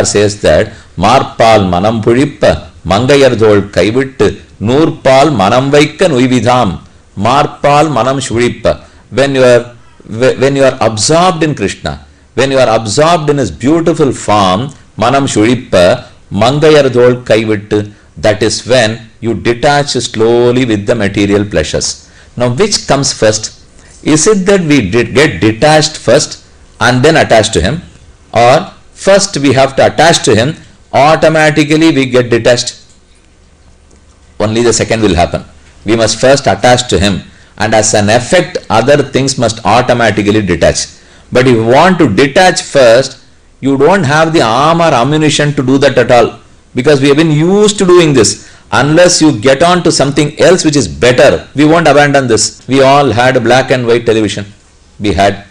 says that Marpal Manam Purippa, Mangayardol Kaivit, Nurpal Manam Vaika Nuividham, Marpal Manam Shurippa. When you are absorbed in Krishna, when you are absorbed in his beautiful form, Manam Shurippa, Mangayardol Kaivit, that is when you detach slowly with the material pleasures. Now, which comes first? Is it that we get detached first and then attach to him, or first we have to attach to him, automatically we get detached? Only the second will happen. We must first attach to him, and as an effect other things must automatically detach. But if you want to detach first, you don't have the arm or ammunition to do that at all, because we have been used to doing this. Unless you get on to something else which is better, we won't abandon this. We all had black and white television. We had.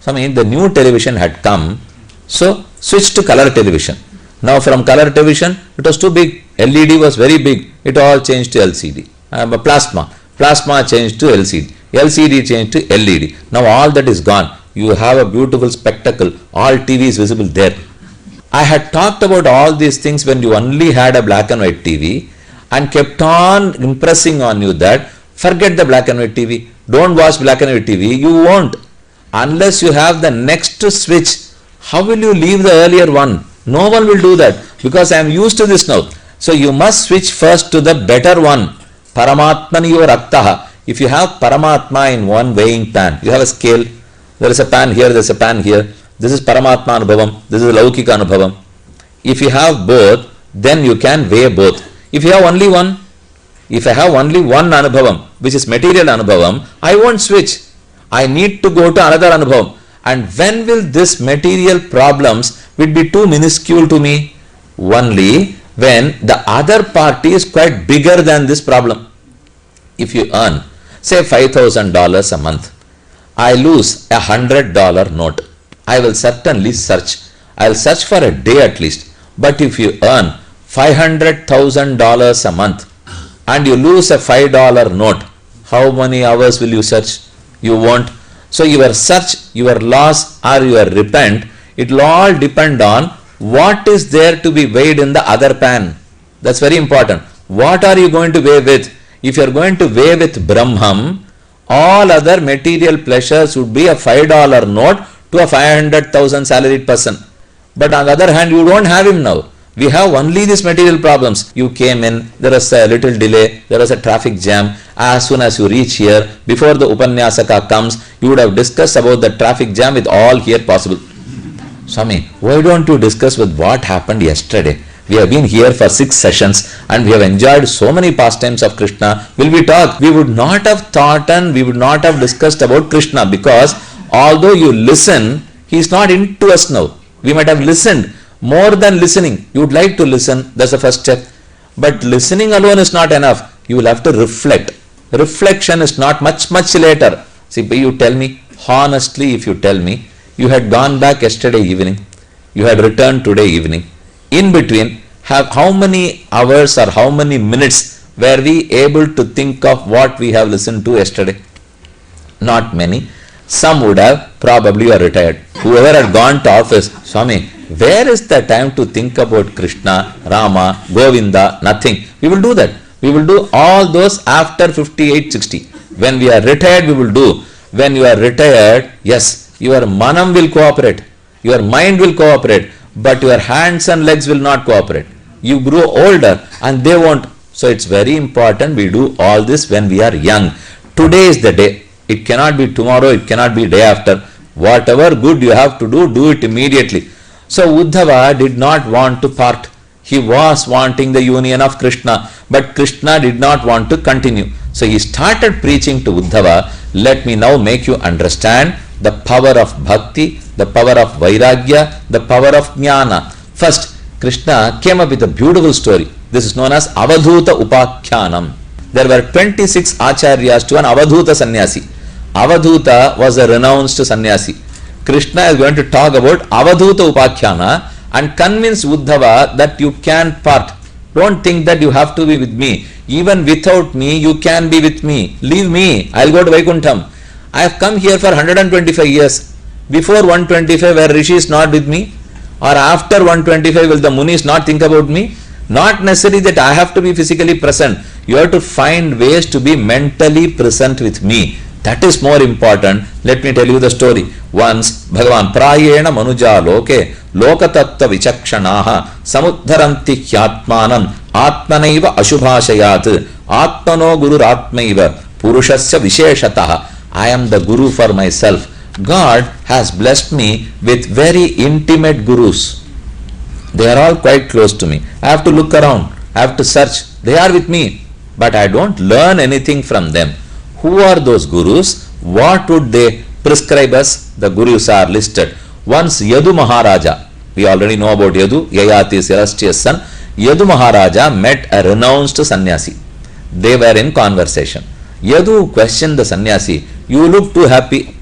The new television had come, so switch to color television. Now from color television, it was too big. LED was very big. It all changed to LCD. Plasma changed to LCD. LCD changed to LED. Now all that is gone. You have a beautiful spectacle. All TV is visible there. I had talked about all these things when you only had a black and white TV, and kept on impressing on you that forget the black and white TV. Don't watch black and white TV. You won't. Unless you have the next switch, how will you leave the earlier one? No one will do that, because I am used to this now. So you must switch first to the better one. Paramatmaniyo Raktaha. If you have Paramatma in one weighing pan, you have a scale. There is a pan here, there is a pan here. This is Paramatma Anubhavam. This is Laukika Anubhavam. If you have both, then you can weigh both. If you have only one, if I have only one Anubhavam, which is material Anubhavam, I won't switch. I need to go to another Anubhavam. And when will this material problems will be too minuscule to me? Only when the other party is quite bigger than this problem. If you earn, say $5,000 a month, I lose a $100 note. I will certainly search. I will search for a day at least. But if you earn $500,000 a month and you lose a $5 note, how many hours will you search? You won't. So your search, your loss or your repent, it will all depend on what is there to be weighed in the other pan. That's very important. What are you going to weigh with? If you are going to weigh with Brahman, all other material pleasures would be a $5 note to a 500,000 salaried person. But on the other hand, you don't have him now. We have only these material problems. You came in, there was a little delay, there was a traffic jam. As soon as you reach here, before the Upanyasaka comes, you would have discussed about the traffic jam with all here possible. Swami, why don't you discuss with what happened yesterday? We have been here for 6 sessions and we have enjoyed so many pastimes of Krishna. Will we talk? We would not have thought and we would not have discussed about Krishna, because although you listen, he is not into us now. We might have listened. More than listening, you would like to listen, that's the first step. But listening alone is not enough. You will have to reflect. Reflection is not much later. See, you tell me, honestly, if you tell me, you had gone back yesterday evening, you had returned today evening. In between, how many hours or how many minutes were we able to think of what we have listened to yesterday? Not many. Some would have, probably you are retired. Whoever had gone to office, Swami, where is the time to think about Krishna, Rama, Govinda? Nothing. We will do that. We will do all those after 58, 60. When we are retired, we will do. When you are retired, yes, your manam will cooperate. Your mind will cooperate. But your hands and legs will not cooperate. You grow older and they won't. So it's very important we do all this when we are young. Today is the day. It cannot be tomorrow. It cannot be day after. Whatever good you have to do it immediately. So Uddhava did not want to part. He was wanting the union of Krishna, but Krishna did not want to continue. So he started preaching to Uddhava, let me now make you understand the power of bhakti, the power of vairagya, the power of jnana. First, Krishna came up with a beautiful story. This is known as Avadhuta Upakhyanam. There were 26 acharyas to an Avadhuta sannyasi. Avadhuta was a renounced sannyasi. Krishna is going to talk about Avadhuta Upakhyana and convince Uddhava that you can part. Don't think that you have to be with me. Even without me, you can be with me. Leave me. I will go to Vaikuntham. I have come here for 125 years. Before 125, were rishis not with me? Or after 125 will the Munis not think about me? Not necessary that I have to be physically present. You have to find ways to be mentally present with me. That is more important. Let me tell you the story. Once Bhagavan Prayena Manuja Loke Lokatattva Vichakshanaha Samudharanti Hyatmanam Atmanaiva Ashubhashayat Atmano Guru Atmaiva Purushasya Visheshataha. I am the Guru for myself. God has blessed me with very intimate gurus. They are all quite close to me. I have to look around. I have to search. They are with me. But I don't learn anything from them. Who are those gurus? What would they prescribe us? The gurus are listed. Once Yadu Maharaja, we already know about Yadu, Yayati's illustrious son. Yadu Maharaja met a renounced sannyasi. They were in conversation. Yadu questioned the sannyasi, you look too happy.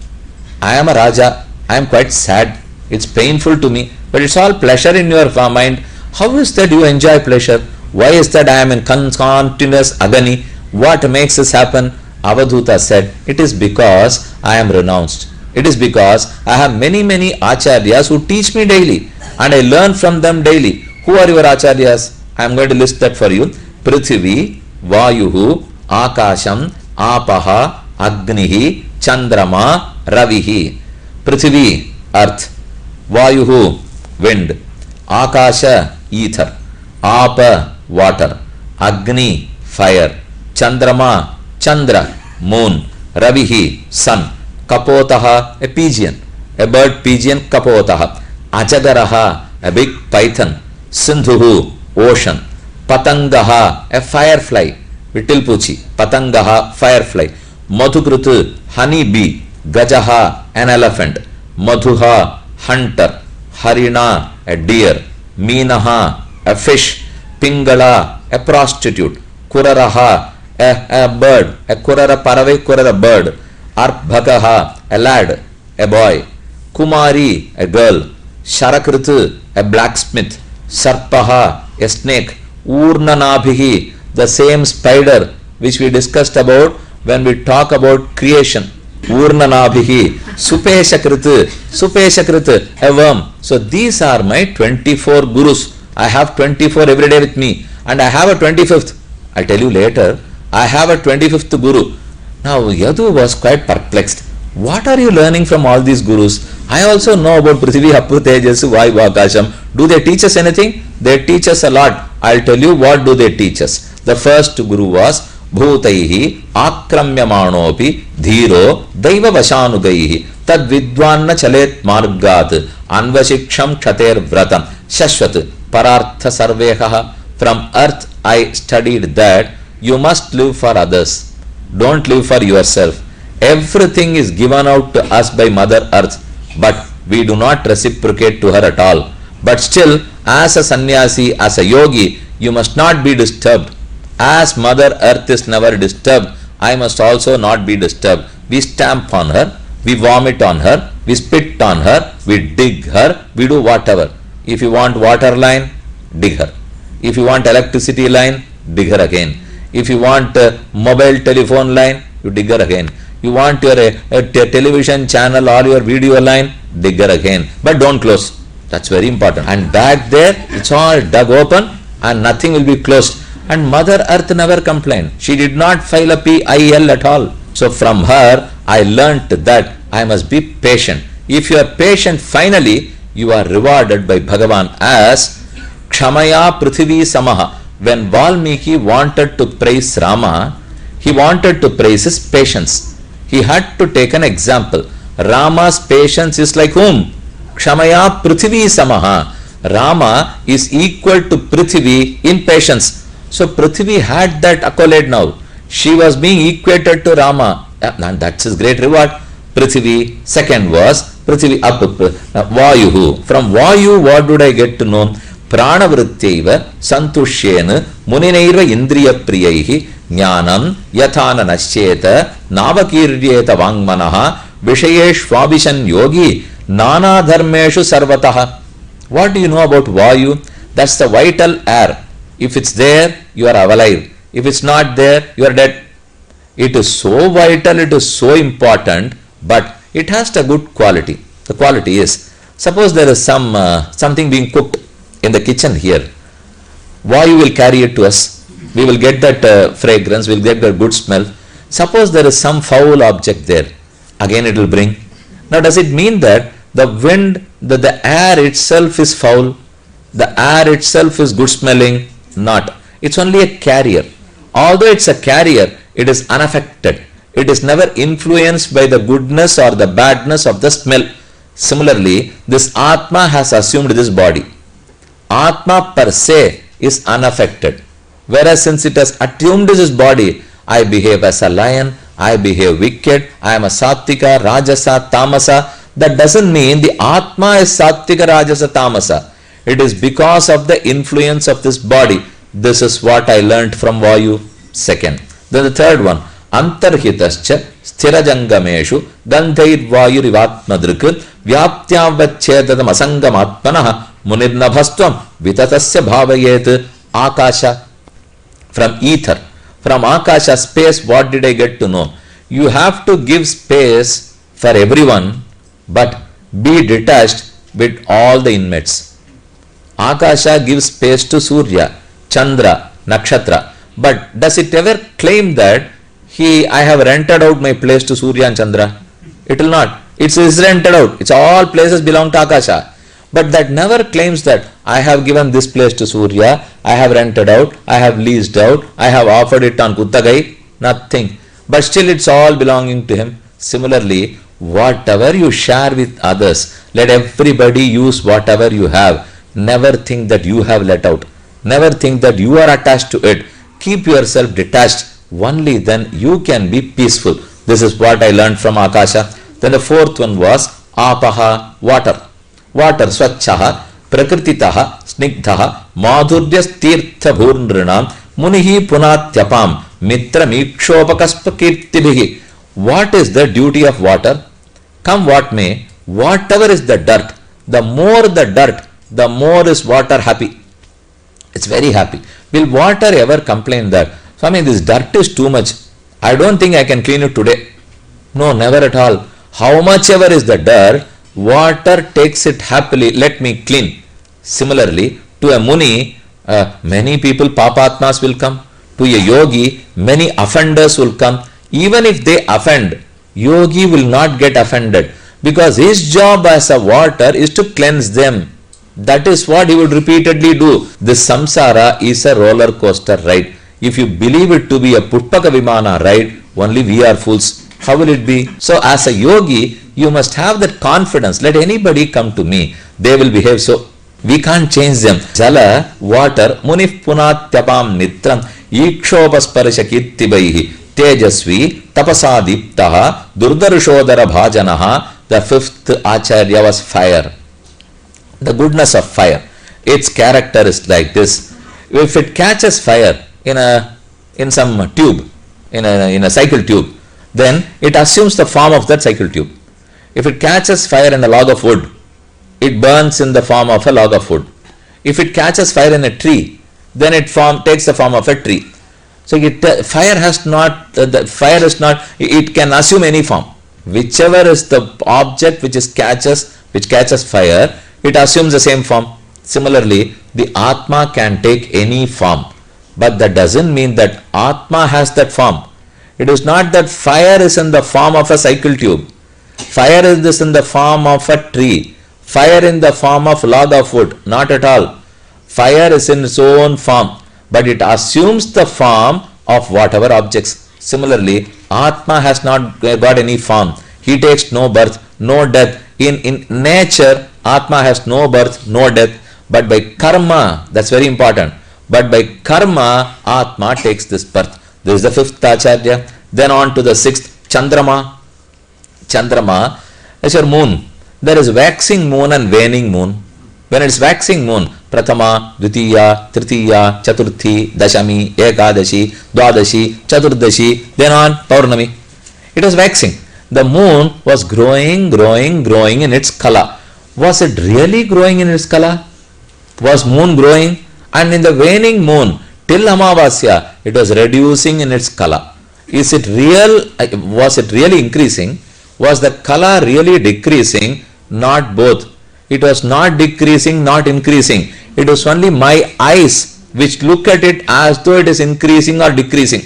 I am a Raja. I am quite sad. It's painful to me. But it's all pleasure in your mind. How is that you enjoy pleasure? Why is that I am in continuous agony? What makes this happen? Avadhuta said, it is because I am renounced. It is because I have many acharyas who teach me daily and I learn from them daily. Who are your acharyas? I am going to list that for you. Prithvi, Vayuhu, Akasham, Apaha, Agnihi, Chandrama, Ravihi. Prithvi, earth. Vayuhu, wind. Akasha, ether. Apa, water. Agni, fire. Chandrama, Chandra, moon. Ravihi, sun. Kapotaha, a pigeon. A bird pigeon, Kapotaha. Ajagaraha, a big python. Sindhuhu, ocean. Patangaha, a firefly. Vittilpuchi, Patangaha, firefly. Madhukrutu, honey bee. Gajaha, an elephant. Madhuha, hunter. Harina, a deer. Meenaha, a fish. Pingala, a prostitute. Kuraraha, a bird. A kurara parave, kurara bird. Arbhagaha, a lad, a boy. Kumari, a girl. Sharakritu, a blacksmith. Sarpaha, a snake. Urnanabhihi, the same spider which we discussed about when we talk about creation. Urnanabhihi, Supeshakritu, a worm. So these are my 24 gurus. I have 24 every day with me and I have a 25th. I'll tell you later. I have a 25th guru. Now Yadu was quite perplexed. What are you learning from all these gurus? I also know about Prithvi, Apu, Tejas, Vayu, Akasham. Do they teach us anything? They teach us a lot. I'll tell you what do they teach us. The first guru was Bhutaihi Akramyamanopi Dhiro Daiva Vashanugaihi Tad Vidvanna Chalet Margat Anvashiksham Kshater Vratam Shashvat Parartha Sarveha. From earth I studied that you must live for others. Don't live for yourself. Everything is given out to us by Mother Earth, but we do not reciprocate to her at all. But still, as a sannyasi, as a yogi, you must not be disturbed. As Mother Earth is never disturbed, I must also not be disturbed. We stamp on her, we vomit on her, we spit on her, we dig her, we do whatever. If you want water line, dig her. If you want electricity line, dig her again. If you want mobile telephone line, you dig her again. You want your television channel or your video line, dig her again. But don't close. That's very important. And back there, it's all dug open and nothing will be closed. And Mother Earth never complained. She did not file a PIL at all. So from her, I learnt that I must be patient. If you are patient, finally, you are rewarded by Bhagavan as Kshamaya Prithvi Samaha. When Valmiki wanted to praise Rama, he wanted to praise his patience. He had to take an example. Rama's patience is like whom? Kshamaya Prithvi Samaha. Rama is equal to Prithvi in patience. So Prithvi had that accolade now. She was being equated to Rama. And that's his great reward. Prithvi. Second was Prithvi up. Vayuhu. From Vayu, what did I get to know? Pranavrityaiva Santushyena Muninaiva Indriya Priyaihi Jnanam Yathana Nascheta Navakiryeta Vangmanaha Vishayeshvabhishan Yogi Nana Dharmeshu Sarvataha. What do you know about Vayu? That's the vital air. If it's there, you are alive. If it's not there, you are dead. It is so vital, it is so important, but it has a good quality. The quality is Suppose there is something being cooked in the kitchen here. Vayu will carry it to us. We will get that fragrance, we will get that good smell. Suppose there is some foul object there. Again it will bring. Now does it mean that the wind, that the air itself is foul? The air itself is good smelling? Not. It's only a carrier. Although it's a carrier, it is unaffected. It is never influenced by the goodness or the badness of the smell. Similarly, this Atma has assumed this body. Atma per se is unaffected. Whereas since it has assumed this body, I behave as a lion, I behave wicked, I am a Sattvika, Rajasa, Tamasa. That doesn't mean the Atma is Sattvika, Rajasa, Tamasa. It is because of the influence of this body. This is what I learnt from Vayu. Second. Then the third one. Antarhitascha sthirajangameshu gandhairvayurivatmadruk vyaptyavachedadam asangamatmanah munirnabhastvam vitatasya bhavayet akasha. From ether, from akasha, space, what did I get to know? You have to give space for everyone, but be detached with all the inmates. Akasha gives space to Surya, Chandra, Nakshatra, but does it ever claim that I have rented out my place to Surya and Chandra? It will not. It is rented out. It's all places belong to Akasha. But that never claims that I have given this place to Surya, I have rented out, I have leased out, I have offered it on Kuttagai. Nothing. But still it's all belonging to him. Similarly, whatever you share with others, let everybody use whatever you have. Never think that you have let out. Never think that you are attached to it. Keep yourself detached. Only then you can be peaceful. This is what I learned from Akasha. Then the fourth one was Apaha, water. Water, Swachchaha, Prakrititaha, Snigdhaha, Madhuryas Tirtha Bhurnrinam, Munihi Punatyapam, Mitra Mikshopakaspa Kirtibhihi. What is the duty of water? Come what may, whatever is the dirt, the more the dirt, the more is water happy. It's very happy. Will water ever complain that, Swami, this dirt is too much, I don't think I can clean it today? No, never at all. How much ever is the dirt, water takes it happily, let me clean. Similarly, to a Muni, many people, Papatmas will come. To a Yogi, many offenders will come. Even if they offend, Yogi will not get offended, because his job as a water is to cleanse them. That is what he would repeatedly do. This samsara is a roller coaster ride. If you believe it to be a Pushpaka Vimana ride, only we are fools. How will it be? So as a yogi, you must have that confidence. Let anybody come to me. They will behave so. We can't change them. Jala, water, munif punatyapam nitram, ikshopasparsha kirtibaihi, tejasvi, tapasadiptaha, durdarshodara bhajanaha. The fifth acharya was fire. The goodness of fire. Its character is like this. If it catches fire in some tube, in a cycle tube, then it assumes the form of that cycle tube. If it catches fire in a log of wood, it burns in the form of a log of wood. If it catches fire in a tree, then it takes the form of a tree. So fire is not, it can assume any form. Whichever is the object which catches fire, it assumes the same form. Similarly, the Atma can take any form, but that doesn't mean that Atma has that form. It is not that fire is in the form of a cycle tube. Fire is in the form of a tree. Fire in the form of log of wood. Not at all. Fire is in its own form, but it assumes the form of whatever objects. Similarly, Atma has not got any form. He takes no birth, no death. In nature, Atma has no birth, no death. But by karma, that's very important. But by karma, Atma takes this birth. This is the fifth acharya. Then on to the sixth, Chandrama. Chandrama is your moon. There is waxing moon and waning moon. When it's waxing moon, Prathama, Dvitiya, Tritiya, Chaturthi, Dashami, Ekadashi, Dwadashi, Chaturdashi, then on Paurnami. It was waxing. The moon was growing in its color. Was it really growing in its color? Was moon growing? And in the waning moon, till Amavasya, it was reducing in its color. Is it real? Was it really increasing? Was the color really decreasing? Not both. It was not decreasing, not increasing. It was only my eyes which look at it as though it is increasing or decreasing.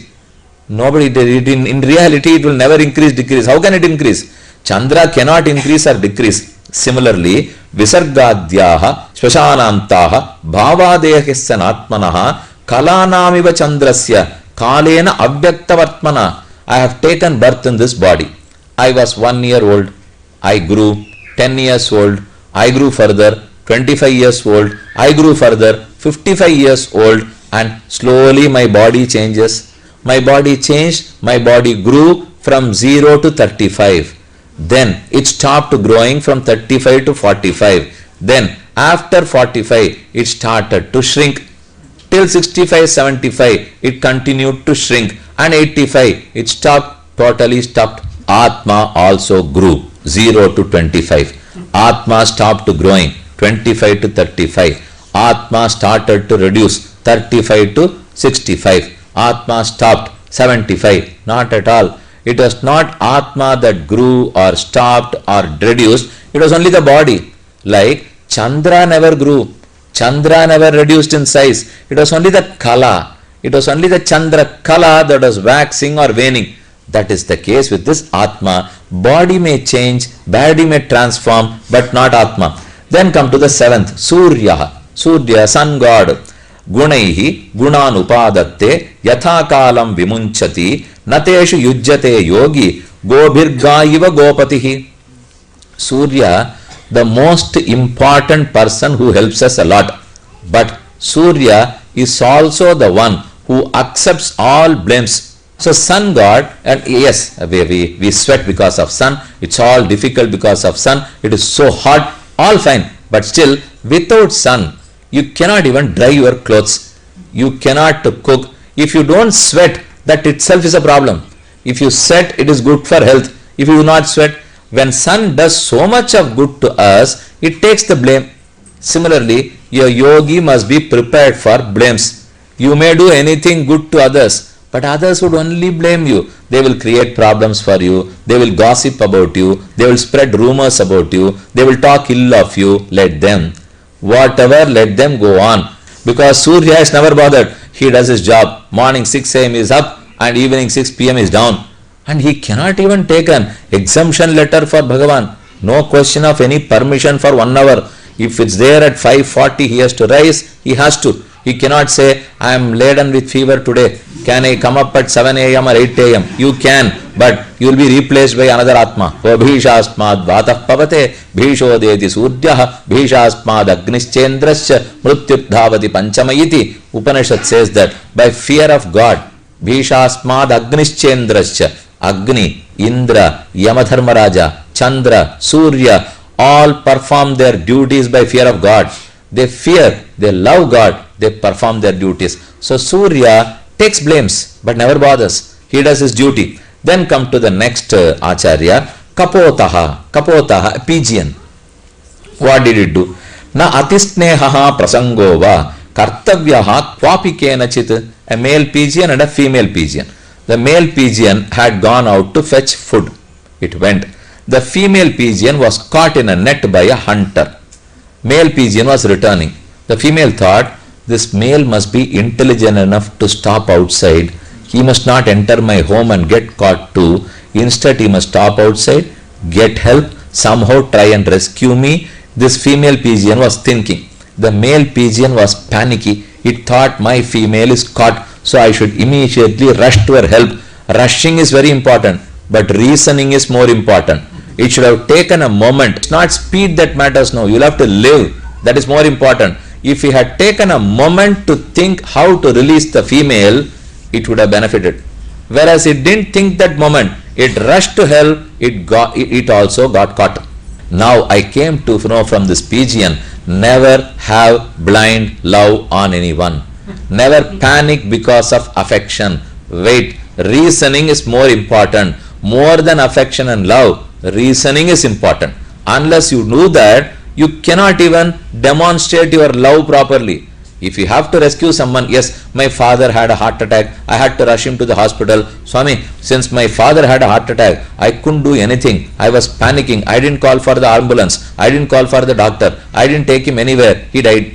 Nobody did it. In reality, it will never increase, decrease. How can it increase? Chandra cannot increase or decrease. Similarly, Visargadhyaha, Swashanantaha, Bhavadehasya Atmanaha, Kalanamiva Chandrasya, Kalena Avyaktavartmana. I have taken birth in this body. I was 1 year old. I grew 10 years old. I grew further 25 years old. I grew further 55 years old, and slowly my body changes. My body changed, my body grew from 0 to 35. Then it stopped growing from 35 to 45. Then after 45, it started to shrink. Till 65, 75, it continued to shrink. And 85, it stopped, totally stopped. Atma also grew 0 to 25. Atma stopped growing 25 to 35. Atma started to reduce 35 to 65. Atma stopped 75. Not at all. It was not Atma that grew or stopped or reduced. It was only the body. Like Chandra never grew. Chandra never reduced in size. It was only the Kala. It was only the Chandra Kala that was waxing or waning. That is the case with this Atma. Body may change, body may transform, but not Atma. Then come to the seventh, Surya. Surya, sun god. Gunaihi gunanupadatte yathakalam vimunchati nateshu yujjate yogi gobhirgaiva gopatihi. Surya, the most important person who helps us a lot. But Surya is also the one who accepts all blames. So sun god, and yes, we sweat because of sun. It's all difficult because of sun. It is so hot, all fine. But still, without sun, you cannot even dry your clothes. You cannot cook. If you don't sweat, that itself is a problem. If you sweat, it is good for health. If you do not sweat, when sun does so much of good to us, it takes the blame. Similarly, your yogi must be prepared for blames. You may do anything good to others, but others would only blame you. They will create problems for you. They will gossip about you. They will spread rumors about you. They will talk ill of you. Let them. Whatever, let them go on. Because Surya is never bothered. He does his job. Morning 6 a.m. is up and evening 6 p.m. is down. And he cannot even take an exemption letter for Bhagavan. No question of any permission for 1 hour. If it's there at 5:40, he has to rise. He has to. He cannot say, I am laden with fever today. Can I come up at 7 a.m. or 8 a.m.? You can, but you will be replaced by another Atma. O Bhishasmad Vatah Pavate Bhishodeti Suryah Bhishasmad Agnischendrascha Mrutyudhavati Panchamayiti. Upanishad says that by fear of God, Bhishasmad Agnischendrascha, Agni, Indra, Yamadharmaraja, Chandra, Surya, all perform their duties by fear of God. They fear, they love God, they perform their duties. So Surya takes blames but never bothers. He does his duty. Then come to the next Acharya, Kapotaha. Kapotaha, a pigeon. What did it do? Na atisnehaha prasangova kartavyaha kvapi kenachit. A male pigeon and a female pigeon. The male pigeon had gone out to fetch food. It went. The female pigeon was caught in a net by a hunter. Male pigeon was returning. The female thought, this male must be intelligent enough to stop outside. He must not enter my home and get caught too. Instead, he must stop outside, get help, somehow try and rescue me. This female pigeon was thinking. The male pigeon was panicky. It thought my female is caught, so I should immediately rush to her help. Rushing is very important, but reasoning is more important. It should have taken a moment. It's not speed that matters now. You'll have to live. That is more important. If he had taken a moment to think how to release the female, it would have benefited. Whereas it didn't think that moment. It rushed to help. It also got caught. Now I came to know from this pigeon, never have blind love on anyone. Never panic because of affection. Wait, reasoning is more important. More than affection and love, reasoning is important. Unless you do that, you cannot even demonstrate your love properly. If you have to rescue someone, yes, my father had a heart attack, I had to rush him to the hospital. Swami, since my father had a heart attack, I couldn't do anything. I was panicking. I didn't call for the ambulance. I didn't call for the doctor. I didn't take him anywhere. He died.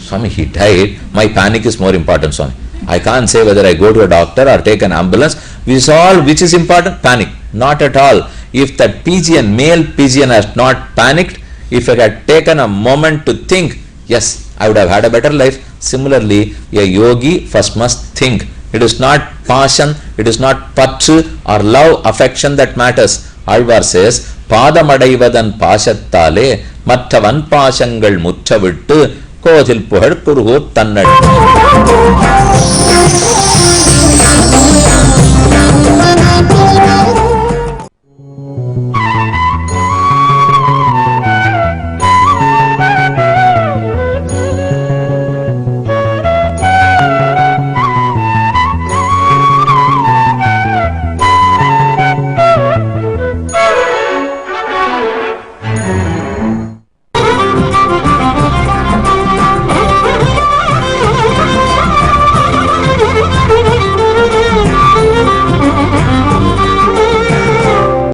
Swami, he died. My panic is more important, Swami. I can't say whether I go to a doctor or take an ambulance. Which is important? Panic. Not at all. If that pigeon, male pigeon, has not panicked, if I had taken a moment to think, yes, I would have had a better life. Similarly, a yogi first must think. It is not passion, it is not patru or love, affection that matters. Alvar says, பாதமடைவதன் பாசத்தாலே மற்றவன் பாசங்கள் முற்றவிட்டு கோதில் புகழ் குருகோ தன்னடி.